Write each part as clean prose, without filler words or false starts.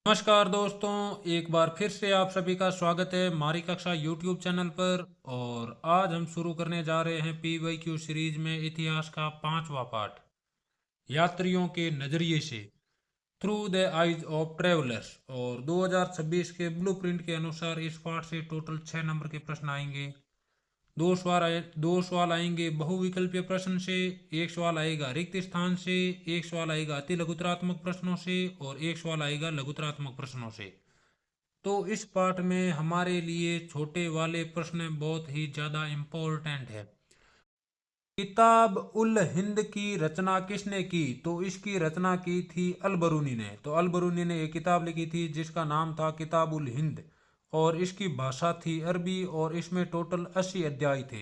नमस्कार दोस्तों, एक बार फिर से आप सभी का स्वागत है हमारी कक्षा YouTube चैनल पर। और आज हम शुरू करने जा रहे हैं PYQ सीरीज में इतिहास का 5वां पार्ट, यात्रियों के नज़रिए से, through the eyes of travellers. और 2026 के ब्लूप्रिंट के अनुसार इस पार्ट से टोटल 6 नंबर के प्रश्न आएंगे। दो सवाल आएंगे बहुविकल्पीय प्रश्न से, एक सवाल आएगा रिक्त स्थान से, एक सवाल आएगा अति लघुतरात्मक प्रश्नों से और एक सवाल आएगा लघुतरात्मक प्रश्नों से। तो इस पार्ट में हमारे लिए छोटे वाले प्रश्न बहुत ही ज़्यादा इम्पोर्टेंट है। किताब उल हिंद की रचना किसने की? तो इसकी रचना की थी अल बरूनी ने। तो अल बरूनी ने एक किताब लिखी थी जिसका नाम था किताब उल हिंद, और इसकी भाषा थी अरबी, और इसमें टोटल 80 अध्याय थे।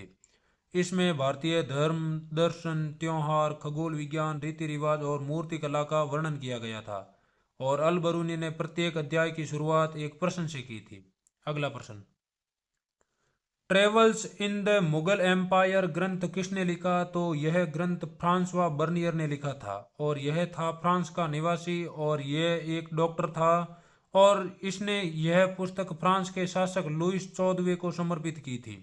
इसमें भारतीय धर्म, दर्शन, त्योहार, खगोल विज्ञान, रीति रिवाज और मूर्ति कला का वर्णन किया गया था। और अल बरूनी ने प्रत्येक अध्याय की शुरुआत एक प्रश्न से की थी। अगला प्रश्न, travels in the Mughal empire ग्रंथ किसने लिखा? तो यह ग्रंथ फ्रांसवा बर्नियर ने लिखा था, और यह था फ्रांस का निवासी, और यह एक डॉक्टर था। और इसने यह पुस्तक फ्रांस के शासक लुईस 14वें को समर्पित की थी।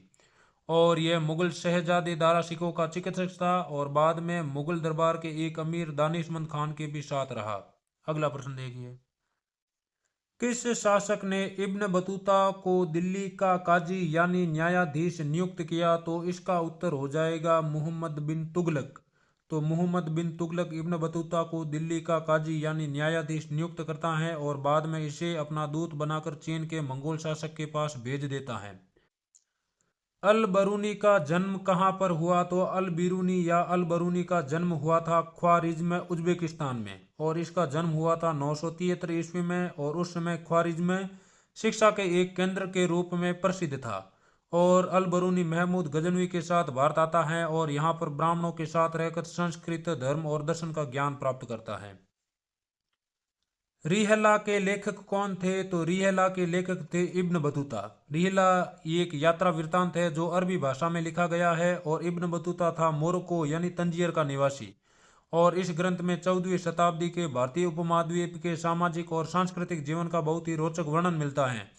और यह मुगल शहजादे दारा शिकोह का चिकित्सक था, और बाद में मुगल दरबार के एक अमीर दानिशमंद खान के भी साथ रहा। अगला प्रश्न देखिए, किस शासक ने इब्न बतूता को दिल्ली का काजी यानी न्यायाधीश नियुक्त किया? तो इसका उत्तर हो जाएगा मोहम्मद बिन तुगलक। तो मोहम्मद बिन तुगलक इब्न बतूता को दिल्ली का काजी यानी न्यायाधीश नियुक्त करता है, और बाद में इसे अपना दूत बनाकर चीन के मंगोल शासक के पास भेज देता है। अल बरूनी का जन्म कहाँ पर हुआ? तो अल बिरूनी या अल बरूनी का जन्म हुआ था ख्वारिज्म उज्बेकिस्तान में, और इसका जन्म हुआ था 973 ईस्वी में। और उस समय ख्वारिज्म शिक्षा के एक केंद्र के रूप में प्रसिद्ध था। और अल बरूनी महमूद गजनवी के साथ भारत आता है, और यहाँ पर ब्राह्मणों के साथ रहकर संस्कृत, धर्म और दर्शन का ज्ञान प्राप्त करता है। रिहला के लेखक कौन थे? तो रिहला के लेखक थे इब्न बतूता। रिहला एक यात्रा वृत्तांत है जो अरबी भाषा में लिखा गया है, और इब्न बतूता था मोरक्को यानी तंजीर का निवासी। और इस ग्रंथ में 14वीं शताब्दी के भारतीय उपमहाद्वीप के सामाजिक और सांस्कृतिक जीवन का बहुत ही रोचक वर्णन मिलता है,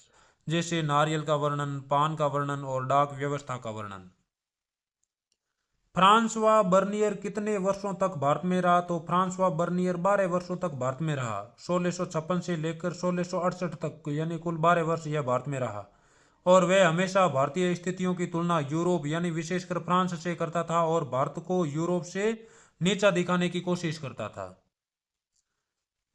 जैसे नारियल का वर्णन, पान का वर्णन और डाक व्यवस्था का वर्णन। फ्रांसवा बर्नियर कितने वर्षों तक भारत में रहा? तो फ्रांसवा बर्नियर 12 वर्षों तक भारत में रहा। 1656 से लेकर 1668 तक, यानी कुल 12 वर्ष यह भारत में रहा। और वह हमेशा भारतीय स्थितियों की तुलना यूरोप यानी विशेषकर फ्रांस से करता था, और भारत को यूरोप से नीचा दिखाने की कोशिश करता था।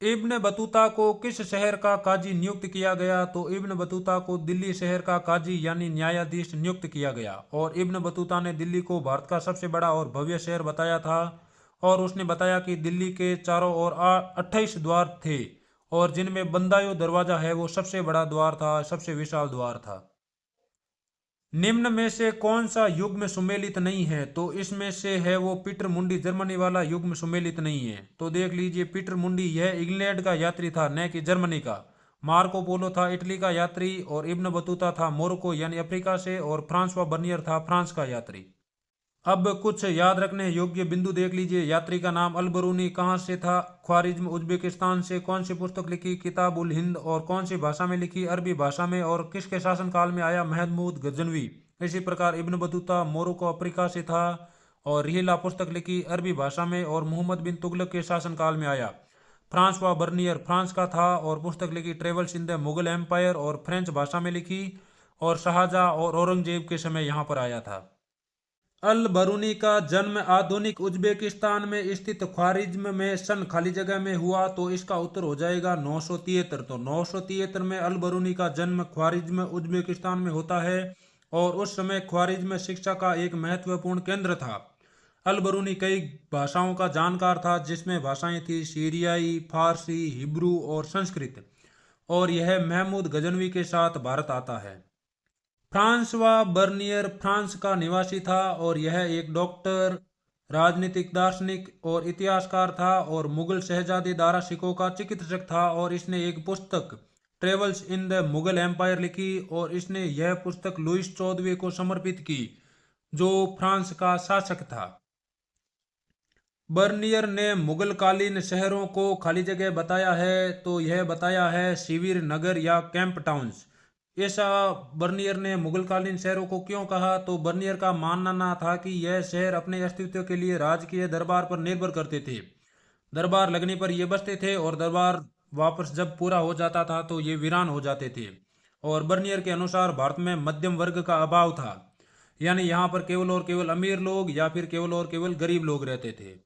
इब्न बतूता को किस शहर का काजी नियुक्त किया गया? तो इब्न बतूता को दिल्ली शहर का काजी यानी न्यायाधीश नियुक्त किया गया। और इब्न बतूता ने दिल्ली को भारत का सबसे बड़ा और भव्य शहर बताया था, और उसने बताया कि दिल्ली के चारों ओर 28 द्वार थे, और जिनमें बंदायो दरवाजा है वो सबसे बड़ा द्वार था, सबसे विशाल द्वार था। निम्न में से कौन सा युग्म सुमेलित नहीं है? तो इसमें से है वो पीटर मुंडी, जर्मनी वाला युग्म सुमेलित नहीं है। तो देख लीजिए, पीटर मुंडी यह इंग्लैंड का यात्री था, न कि जर्मनी का। मार्को पोलो था इटली का यात्री, और इब्न बतूता था मोरक्को यानी अफ्रीका से, और फ्रांसवा बर्नियर था फ्रांस का यात्री। अब कुछ याद रखने योग्य बिंदु देख लीजिए। यात्री का नाम अल बरूनी कहाँ से था? ख्वारिज्म उज्बेकिस्तान से। कौन सी पुस्तक लिखी? किताब उल हिंद। और कौन सी भाषा में लिखी? अरबी भाषा में। और किसके शासनकाल में आया? महमूद गजनवी। इसी प्रकार इब्न बतूता मोरक्को अफ्रीका से था, और रिहिला पुस्तक लिखी अरबी भाषा में, और मोहम्मद बिन तुगलक के शासनकाल में आया। फ्रांसवा बर्नियर फ्रांस का था, और पुस्तक लिखी travels in the Mughal empire, और फ्रेंच भाषा में लिखी, और शाहजहां और औरंगजेब के समय यहाँ पर आया था। अल बरूनी का जन्म आधुनिक उज्बेकिस्तान में स्थित ख्वारिज्म में सन खाली जगह में हुआ। तो इसका उत्तर हो जाएगा 973। तो 973 में अल बरूनी का जन्म ख्वारिज्म उज्बेकिस्तान में होता है, और उस समय ख्वारिज्म शिक्षा का एक महत्वपूर्ण केंद्र था। अल बरूनी कई भाषाओं का जानकार था, जिसमें भाषाएं थी सीरियाई, फारसी, हिब्रू और संस्कृत। और यह महमूद गजनवी के साथ भारत आता है। फ्रांसवा बर्नियर फ्रांस का निवासी था, और यह एक डॉक्टर, राजनीतिक दार्शनिक और इतिहासकार था, और मुगल शहजादे दारा शिकोह का चिकित्सक था। और इसने एक पुस्तक travels in the Mughal empire लिखी, और इसने यह पुस्तक लुईस 14वें को समर्पित की, जो फ्रांस का शासक था। बर्नियर ने मुगलकालीन शहरों को खाली जगह बताया है, तो यह बताया है शिविर नगर या कैंप टाउन्स। ऐसा बर्नियर ने मुगलकालीन शहरों को क्यों कहा, तो बर्नियर का मानना था कि यह शहर अपने अस्तित्व के लिए राजकीय दरबार पर निर्भर करते थे। दरबार लगने पर ये बसते थे और दरबार वापस जब पूरा हो जाता था तो ये वीरान हो जाते थे। और बर्नियर के अनुसार भारत में मध्यम वर्ग का अभाव था, यानी यहाँ पर केवल और केवल अमीर लोग या फिर केवल और केवल गरीब लोग रहते थे।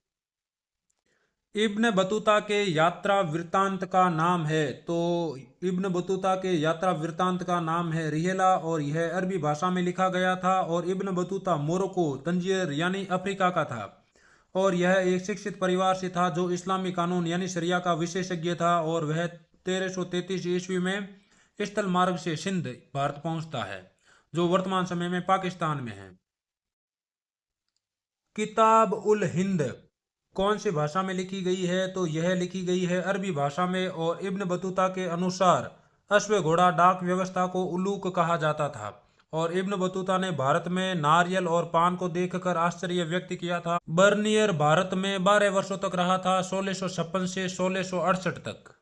इब्न बतूता के यात्रा वृत्तांत का नाम है, तो इब्न बतूता के यात्रा वृत्तांत का नाम है रिहला, और यह अरबी भाषा में लिखा गया था। और इब्न बतूता मोरक्को तंजीर यानी अफ्रीका का था, और यह एक शिक्षित परिवार से था जो इस्लामी कानून यानी शरिया का विशेषज्ञ था। और वह 1333 ईस्वी में स्थल मार्ग से सिंध भारत पहुंचता है, जो वर्तमान समय में पाकिस्तान में है। किताब उल हिंद कौन सी भाषा में लिखी गई है, तो यह लिखी गई है अरबी भाषा में। और इब्न बतूता के अनुसार अश्व घोड़ा डाक व्यवस्था को उलूक कहा जाता था। और इब्न बतूता ने भारत में नारियल और पान को देखकर आश्चर्य व्यक्त किया था। बर्नियर भारत में 12 वर्षों तक रहा था, 1656 से 1668 तक।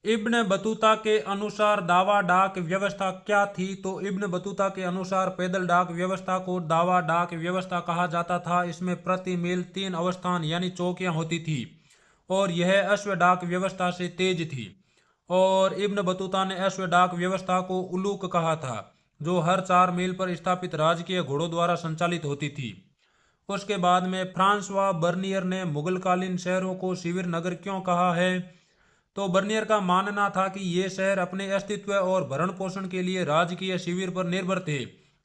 इब्न बतूता के अनुसार दावा डाक व्यवस्था क्या थी, तो इब्न बतूता के अनुसार पैदल डाक व्यवस्था को दावा डाक व्यवस्था कहा जाता था। इसमें प्रति मील 3 अवस्थान यानी चौकियां होती थी, और यह अश्व डाक व्यवस्था से तेज थी। और इब्न बतूता ने अश्व डाक व्यवस्था को उलूक कहा था, जो हर 4 मील पर स्थापित राजकीय घोड़ों द्वारा संचालित होती थी। उसके बाद में फ्रांसवा बर्नियर ने मुगलकालीन शहरों को शिविर नगर क्यों कहा है, तो बर्नियर का मानना था कि ये शहर अपने अस्तित्व और भरण पोषण के लिए राजकीय शिविर पर निर्भर थे।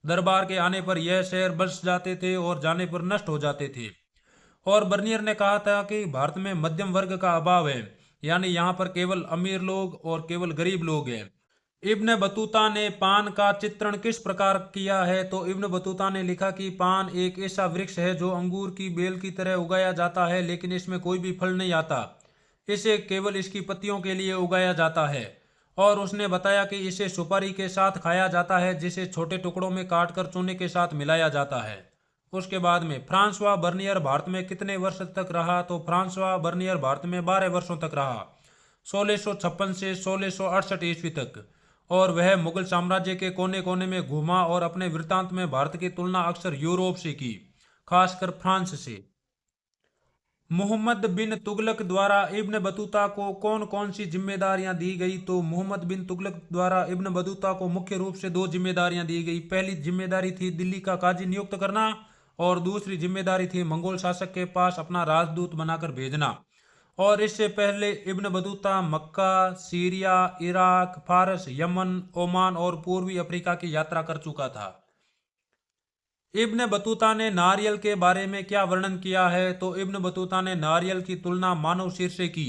दरबार के आने पर यह शहर बस जाते थे और जाने पर नष्ट हो जाते थे। और बर्नियर ने कहा था कि भारत में मध्यम वर्ग का अभाव है, यानी यहाँ पर केवल अमीर लोग और केवल गरीब लोग हैं। इब्न बतूता ने पान का चित्रण किस प्रकार किया है, तो इब्न बतूता ने लिखा कि पान एक ऐसा वृक्ष है जो अंगूर की बेल की तरह उगाया जाता है, लेकिन इसमें कोई भी फल नहीं आता। इसे केवल इसकी पत्तियों के लिए उगाया जाता है। और उसने बताया कि इसे सुपारी के साथ खाया जाता है, जिसे छोटे टुकड़ों में काटकर चूने के साथ मिलाया जाता है। उसके बाद में फ्रांसवा बर्नियर भारत में कितने वर्ष तक रहा, तो फ्रांसवा बर्नियर भारत में 12 वर्षों तक रहा, 1656 से 1668 ईस्वी तक। और वह मुगल साम्राज्य के कोने कोने में घूमा और अपने वृत्तांत में भारत की तुलना अक्सर यूरोप से की, खासकर फ्रांस से। मोहम्मद बिन तुगलक द्वारा इब्न बतूता को कौन कौन सी जिम्मेदारियां दी गई, तो मोहम्मद बिन तुगलक द्वारा इब्न बतूता को मुख्य रूप से 2 जिम्मेदारियां दी गई। पहली जिम्मेदारी थी दिल्ली का काजी नियुक्त करना, और दूसरी जिम्मेदारी थी मंगोल शासक के पास अपना राजदूत बनाकर भेजना। और इससे पहले इब्न बतूता मक्का, सीरिया, इराक, फारस, यमन, ओमान और पूर्वी अफ्रीका की यात्रा कर चुका था। इब्न बतूता ने नारियल के बारे में क्या वर्णन किया है, तो इब्न बतूता ने नारियल की तुलना मानव सिर से की,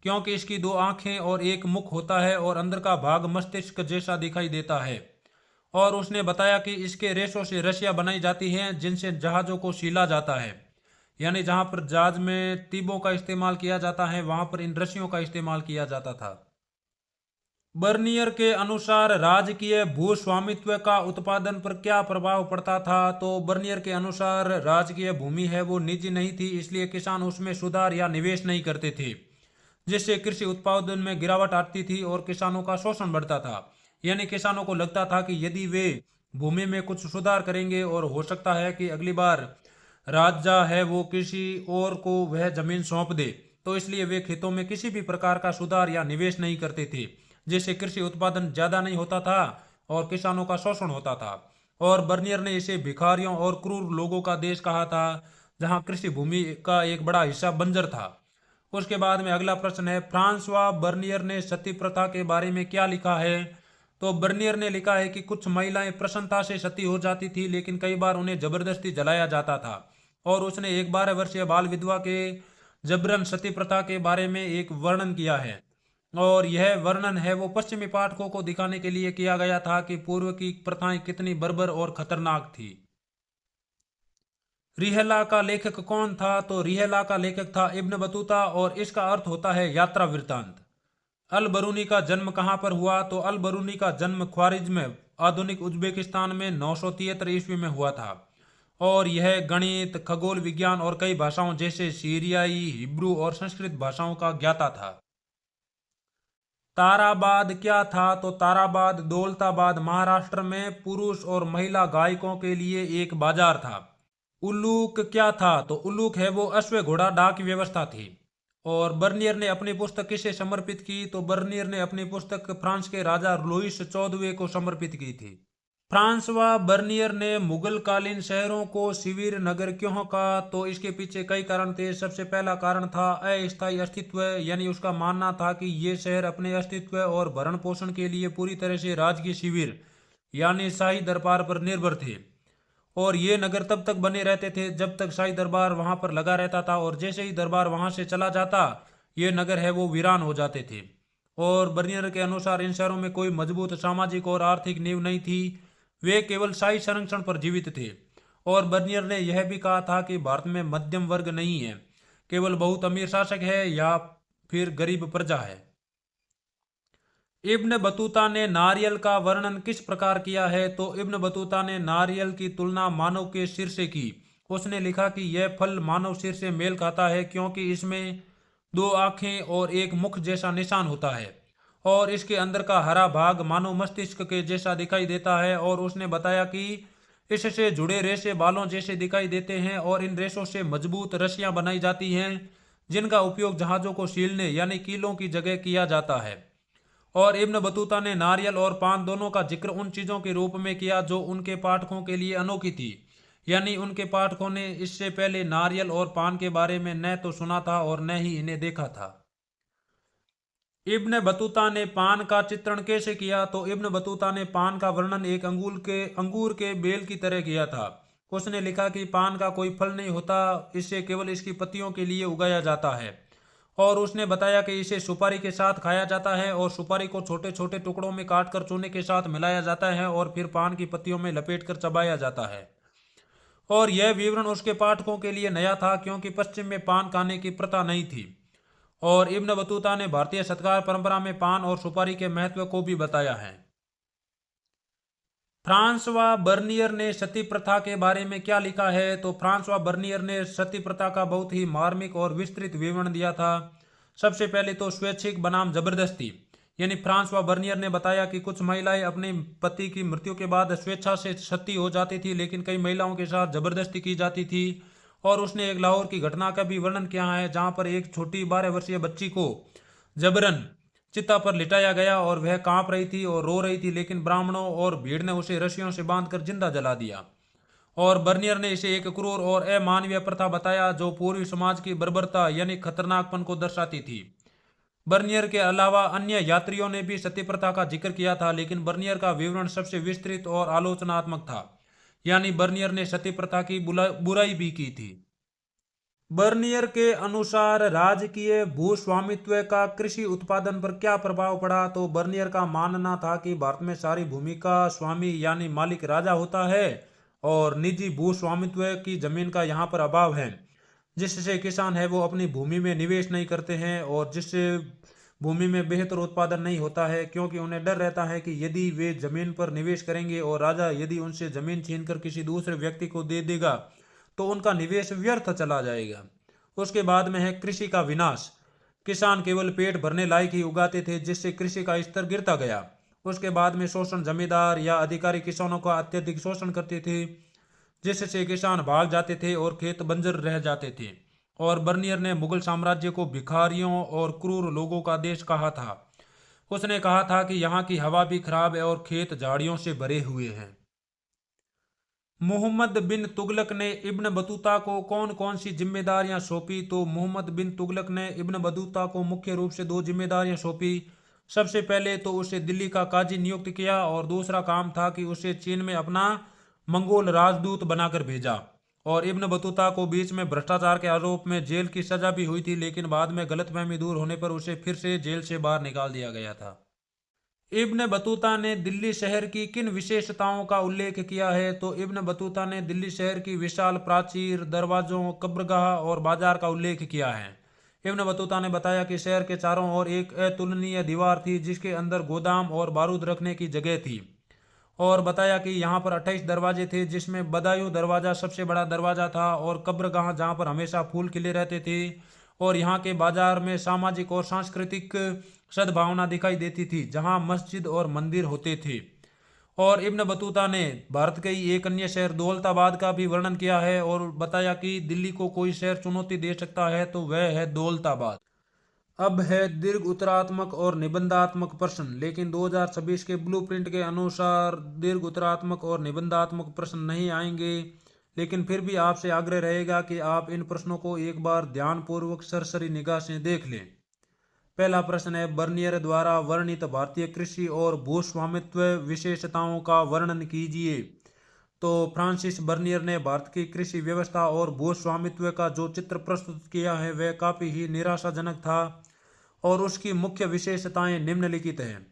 क्योंकि इसकी 2 आंखें और एक मुख होता है और अंदर का भाग मस्तिष्क जैसा दिखाई देता है। और उसने बताया कि इसके रेशों से रस्सियां बनाई जाती हैं जिनसे जहाजों को सीला जाता है, यानी जहां पर जहाज में तीबों का इस्तेमाल किया जाता है वहां पर इन रस्सियों का इस्तेमाल किया जाता था। बर्नियर के अनुसार राजकीय भूस्वामित्व का उत्पादन पर क्या प्रभाव पड़ता था, तो बर्नियर के अनुसार राजकीय भूमि है वो निजी नहीं थी, इसलिए किसान उसमें सुधार या निवेश नहीं करते थे, जिससे कृषि उत्पादन में गिरावट आती थी और किसानों का शोषण बढ़ता था। यानी किसानों को लगता था कि यदि वे भूमि में कुछ सुधार करेंगे और हो सकता है कि अगली बार राजा है वो किसी और को वह जमीन सौंप दे, तो इसलिए वे खेतों में किसी भी प्रकार का सुधार या निवेश नहीं करते थे, जिससे कृषि उत्पादन ज्यादा नहीं होता था और किसानों का शोषण होता था। और बर्नियर ने इसे भिखारियों और क्रूर लोगों का देश कहा था, जहां कृषि भूमि का एक बड़ा हिस्सा बंजर था। उसके बाद में अगला प्रश्न है, फ्रांसवा बर्नियर ने सती प्रथा के बारे में क्या लिखा है, तो बर्नियर ने लिखा है कि कुछ महिलाएं प्रसन्नता से सती हो जाती थी, लेकिन कई बार उन्हें जबरदस्ती जलाया जाता था। और उसने एक 12 वर्षीय बाल विधवा के जबरन सती प्रथा के बारे में एक वर्णन किया है, और यह वर्णन है वो पश्चिमी पाठकों को दिखाने के लिए किया गया था कि पूर्व की प्रथाएं कितनी बर्बर और खतरनाक थी। रिहला का लेखक कौन था, तो रिहला का लेखक था इब्न बतूता, और इसका अर्थ होता है यात्रा वृत्तांत। अल बरूनी का जन्म कहां पर हुआ, तो अल बरूनी का जन्म ख्वारिज्म में आधुनिक उज्बेकिस्तान में 973 ईस्वी में हुआ था। और यह गणित, खगोल विज्ञान और कई भाषाओं जैसे सीरियाई, हिब्रू और संस्कृत भाषाओं का ज्ञाता था। ताराबाद क्या था? तो ताराबाद दौलताबाद महाराष्ट्र में पुरुष और महिला गायकों के लिए एक बाजार था। उल्लूक क्या था? तो उल्लूक है वो अश्व घोड़ा डाक व्यवस्था थी। और बर्नियर ने अपनी पुस्तक किसे समर्पित की? तो बर्नियर ने अपनी पुस्तक फ्रांस के राजा लुईस 14वें को समर्पित की थी। फ्रांसवा बर्नियर ने मुगल कालीन शहरों को शिविर नगर क्यों कहा? तो इसके पीछे कई कारण थे। सबसे पहला कारण था अस्थायी अस्तित्व, यानी उसका मानना था कि ये शहर अपने अस्तित्व और भरण पोषण के लिए पूरी तरह से राजकीय शिविर यानी शाही दरबार पर निर्भर थे। और ये नगर तब तक बने रहते थे जब तक शाही दरबार वहां पर लगा रहता था, और जैसे ही दरबार वहां से चला जाता ये नगर है वो वीरान हो जाते थे। और बर्नियर के अनुसार इन शहरों में कोई मजबूत सामाजिक और आर्थिक नींव नहीं थी, वे केवल शाही संरक्षण पर जीवित थे। और बर्नियर ने यह भी कहा था कि भारत में मध्यम वर्ग नहीं है, केवल बहुत अमीर शासक है या फिर गरीब प्रजा है। इब्न बतूता ने नारियल का वर्णन किस प्रकार किया है? तो इब्न बतूता ने नारियल की तुलना मानव के सिर से की। उसने लिखा कि यह फल मानव सिर से मेल खाता है क्योंकि इसमें दो आंखें और एक मुख जैसा निशान होता है, और इसके अंदर का हरा भाग मानव मस्तिष्क के जैसा दिखाई देता है। और उसने बताया कि इससे जुड़े रेशे बालों जैसे दिखाई देते हैं और इन रेशों से मजबूत रस्सियां बनाई जाती हैं जिनका उपयोग जहाजों को सीलने यानी कीलों की जगह किया जाता है। और इब्न बतूता ने नारियल और पान दोनों का जिक्र उन चीजों के रूप में किया जो उनके पाठकों के लिए अनोखी थी, यानी उनके पाठकों ने इससे पहले नारियल और पान के बारे में न तो सुना था और न ही इन्हें देखा था। इब्न बतूता ने पान का चित्रण कैसे किया? तो इब्न बतूता ने पान का वर्णन एक अंगूर के बेल की तरह किया था। उसने लिखा कि पान का कोई फल नहीं होता, इसे केवल इसकी पत्तियों के लिए उगाया जाता है। और उसने बताया कि इसे सुपारी के साथ खाया जाता है और सुपारी को छोटे छोटे टुकड़ों में काटकर चूने के साथ मिलाया जाता है और फिर पान की पत्तियों में लपेटकर चबाया जाता है। और यह विवरण उसके पाठकों के लिए नया था क्योंकि पश्चिम में पान खाने की प्रथा नहीं थी। और इब्न बतूता ने भारतीय सत्कार परंपरा में पान और सुपारी के महत्व को भी बताया है। फ्रांसवा बर्नियर ने सती प्रथा के बारे में क्या लिखा है? तो फ्रांसवा बर्नियर ने सती प्रथा का बहुत ही मार्मिक और विस्तृत विवरण दिया था। सबसे पहले तो स्वैच्छिक बनाम जबरदस्ती, यानी फ्रांसवा बर्नियर ने बताया कि कुछ महिलाएं अपने पति की मृत्यु के बाद स्वेच्छा से सती हो जाती थी, लेकिन कई महिलाओं के साथ जबरदस्ती की जाती थी। और उसने एक लाहौर की घटना का भी वर्णन किया है जहां पर एक छोटी 12 वर्षीय बच्ची को जबरन चिता पर लिटाया गया और वह कांप रही थी और रो रही थी, लेकिन ब्राह्मणों और भीड़ ने उसे रस्सियों से बांधकर जिंदा जला दिया। और बर्नियर ने इसे एक क्रूर और अमानवीय प्रथा बताया जो पूर्वी समाज की बर्बरता यानी खतरनाकपन को दर्शाती थी। बर्नियर के अलावा अन्य यात्रियों ने भी सती प्रथा का जिक्र किया था, लेकिन बर्नियर का विवरण सबसे विस्तृत और आलोचनात्मक था, यानी बर्नियर ने सती प्रथा की बुराई भी की थी। बर्नियर के अनुसार राजकीय भूस्वामित्व का कृषि उत्पादन पर क्या प्रभाव पड़ा? तो बर्नियर का मानना था कि भारत में सारी भूमि का स्वामी यानी मालिक राजा होता है और निजी भूस्वामित्व की जमीन का यहाँ पर अभाव है, जिससे किसान है वो अपनी भूमि में निवेश नहीं करते हैं और जिससे भूमि में बेहतर उत्पादन नहीं होता है, क्योंकि उन्हें डर रहता है कि यदि वे जमीन पर निवेश करेंगे और राजा यदि उनसे जमीन छीनकर किसी दूसरे व्यक्ति को दे देगा तो उनका निवेश व्यर्थ चला जाएगा। उसके बाद में है कृषि का विनाश। किसान केवल पेट भरने लायक ही उगाते थे जिससे कृषि का स्तर गिरता गया। उसके बाद में शोषण, जमींदार या अधिकारी किसानों का अत्यधिक शोषण करते थे जिससे किसान भाग जाते थे और खेत बंजर रह जाते थे। और बर्नियर ने मुगल साम्राज्य को भिखारियों और क्रूर लोगों का देश कहा था। उसने कहा था कि यहाँ की हवा भी खराब है और खेत झाड़ियों से भरे हुए हैं। मोहम्मद बिन तुगलक ने इब्न बतूता को कौन कौन सी जिम्मेदारियां सौंपी? तो मोहम्मद बिन तुगलक ने इब्न बतूता को मुख्य रूप से 2 जिम्मेदारियां सौंपी। सबसे पहले तो उसे दिल्ली का काजी नियुक्त किया और दूसरा काम था कि उसे चीन में अपना मंगोल राजदूत बनाकर भेजा। और इब्न बतूता को बीच में भ्रष्टाचार के आरोप में जेल की सजा भी हुई थी, लेकिन बाद में गलतफहमी दूर होने पर उसे फिर से जेल से बाहर निकाल दिया गया था। इब्न बतूता ने दिल्ली शहर की किन विशेषताओं का उल्लेख किया है? तो इब्न बतूता ने दिल्ली शहर की विशाल प्राचीर, दरवाजों, कब्रगाह और बाजार का उल्लेख किया है। इब्न बतूता ने बताया कि शहर के चारों ओर एक अतुलनीय दीवार थी जिसके अंदर गोदाम और बारूद रखने की जगह थी। और बताया कि यहाँ पर 28 दरवाजे थे, जिसमें बदायूं दरवाज़ा सबसे बड़ा दरवाज़ा था और कब्रगाह जहाँ पर हमेशा फूल खिले रहते थे। और यहाँ के बाजार में सामाजिक और सांस्कृतिक सद्भावना दिखाई देती थी, जहाँ मस्जिद और मंदिर होते थे। और इब्न बतूता ने भारत के ही एक अन्य शहर दौलताबाद का भी वर्णन किया है और बताया कि दिल्ली को कोई शहर चुनौती दे सकता है तो वह है दौलताबाद। अब है दीर्घ उत्तरात्मक और निबंधात्मक प्रश्न, लेकिन 2026 के ब्लूप्रिंट के अनुसार दीर्घ उत्तरात्मक और निबंधात्मक प्रश्न नहीं आएंगे। लेकिन फिर भी आपसे आग्रह रहेगा कि आप इन प्रश्नों को एक बार ध्यानपूर्वक सरसरी निगाह से देख लें। पहला प्रश्न है, बर्नियर द्वारा वर्णित भारतीय कृषि और भूस्वामित्व विशेषताओं का वर्णन कीजिए। तो फ्रांसिस बर्नियर ने भारत की कृषि व्यवस्था और भूस्वामित्व का जो चित्र प्रस्तुत किया है वह काफी ही निराशाजनक था और उसकी मुख्य विशेषताएं निम्नलिखित हैं।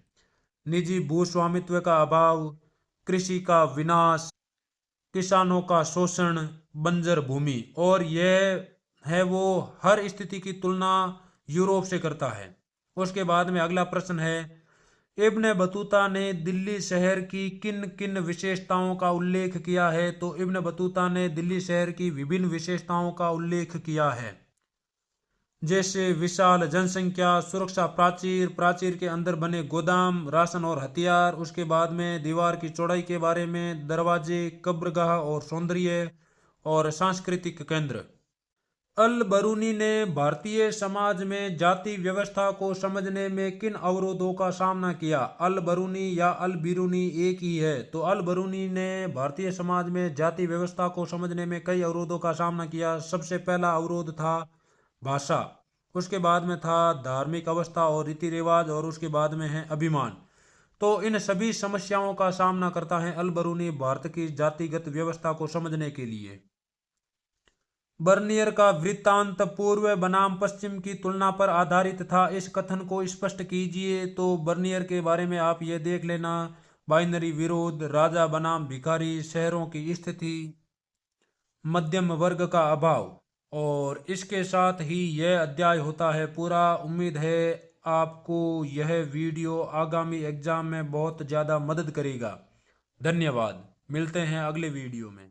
निजी भूस्वामित्व का अभाव, कृषि का विनाश, किसानों का शोषण, बंजर भूमि। और यह है वो हर स्थिति की तुलना यूरोप से करता है। उसके बाद में अगला प्रश्न है, इब्न बतूता ने दिल्ली शहर की किन किन विशेषताओं का उल्लेख किया है। तो इब्न बतूता ने दिल्ली शहर की विभिन्न विशेषताओं का उल्लेख किया है, जैसे विशाल जनसंख्या, सुरक्षा प्राचीर, प्राचीर के अंदर बने गोदाम, राशन और हथियार। उसके बाद में दीवार की चौड़ाई के बारे में, दरवाजे, कब्रगाह और सौंदर्य और सांस्कृतिक केंद्र। अल बरूनी ने भारतीय समाज में जाति व्यवस्था को समझने में किन अवरोधों का सामना किया। अल बरूनी या अल बिरूनी एक ही है। तो अल बरूनी ने भारतीय समाज में जाति व्यवस्था को समझने में कई अवरोधों का सामना किया। सबसे पहला अवरोध था भाषा, उसके बाद में था धार्मिक अवस्था और रीति रिवाज, और उसके बाद में है अभिमान। तो इन सभी समस्याओं का सामना करता है अल बरूनी भारत की जातिगत व्यवस्था को समझने के लिए। बर्नियर का वृत्तांत पूर्व बनाम पश्चिम की तुलना पर आधारित था, इस कथन को स्पष्ट कीजिए। तो बर्नियर के बारे में आप ये देख लेना, बाइनरी विरोध, राजा बनाम भिखारी, शहरों की स्थिति, मध्यम वर्ग का अभाव। और इसके साथ ही यह अध्याय होता है पूरा। उम्मीद है आपको यह वीडियो आगामी एग्जाम में बहुत ज़्यादा मदद करेगा। धन्यवाद, मिलते हैं अगले वीडियो में।